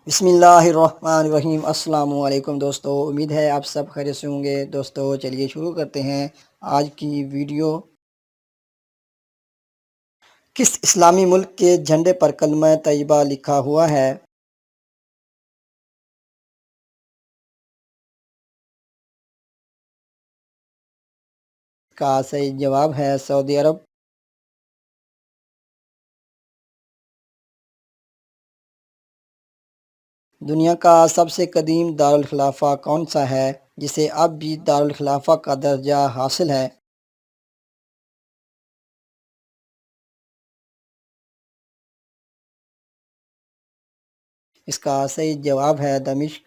بسم اللہ الرحمن الرحیم۔ السلام علیکم دوستو، امید ہے آپ سب خیریت سے ہوں گے۔ دوستو چلیے شروع کرتے ہیں آج کی ویڈیو۔ کس اسلامی ملک کے جھنڈے پر کلمہ طیبہ لکھا ہوا ہے؟ کا صحیح جواب ہے سعودی عرب۔ دنیا کا سب سے قدیم دارالخلافہ کون سا ہے جسے اب بھی دارالخلافہ کا درجہ حاصل ہے؟ اس کا صحیح جواب ہے دمشق۔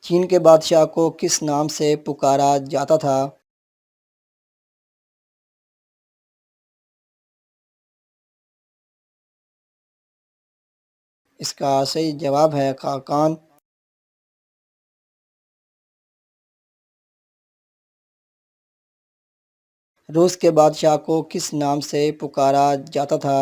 چین کے بادشاہ کو کس نام سے پکارا جاتا تھا؟ اس کا صحیح جواب ہے خاقان۔ روس کے بادشاہ کو کس نام سے پکارا جاتا تھا؟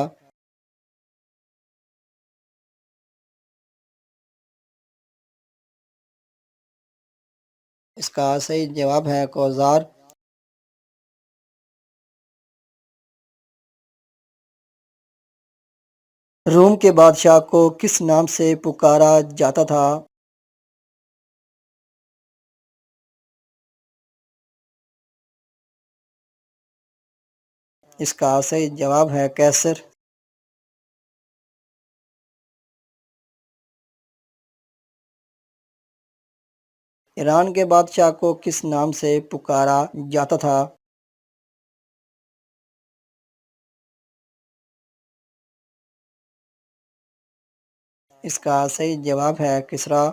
اس کا صحیح جواب ہے کوزار۔ روم کے بادشاہ کو کس نام سے پکارا جاتا تھا؟ اس کا صحیح جواب ہے کیسر۔ ایران کے بادشاہ کو کس نام سے پکارا جاتا تھا؟ اس کا صحیح جواب ہے کسریٰ۔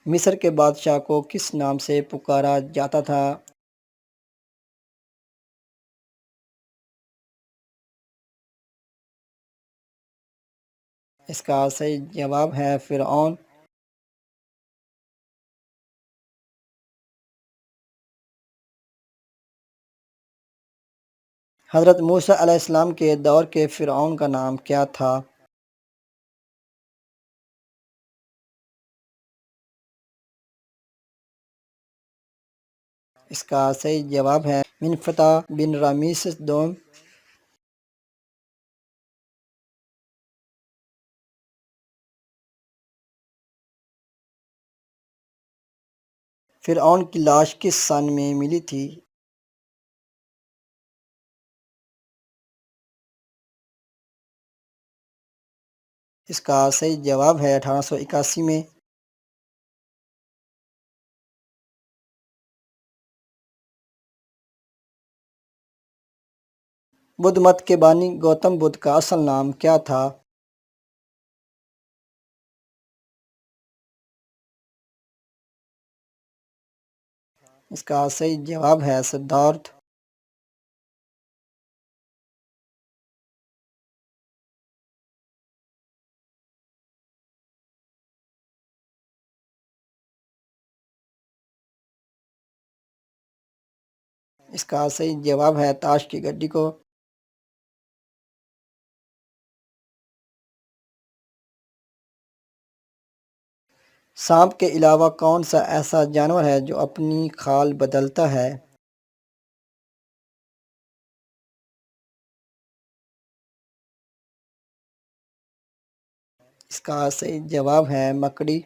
مصر کے بادشاہ کو کس نام سے پکارا جاتا تھا؟ اس کا صحیح جواب ہے فرعون۔ حضرت موسیٰ علیہ السلام کے دور کے فرعون کا نام کیا تھا؟ اس کا صحیح جواب ہے منفتح بن رامسیس دوم۔ فرعون کی لاش کس سن میں ملی تھی؟ اس کا صحیح جواب ہے 1881 میں۔ بدھ مت کے بانی گوتم بدھ کا اصل نام کیا تھا؟ اس کا صحیح جواب ہے سدھارتھ۔ اس کا صحیح جواب ہے تاش کی گڈی کو۔ سانپ کے علاوہ کون سا ایسا جانور ہے جو اپنی کھال بدلتا ہے؟ اس کا صحیح جواب ہے مکڑی۔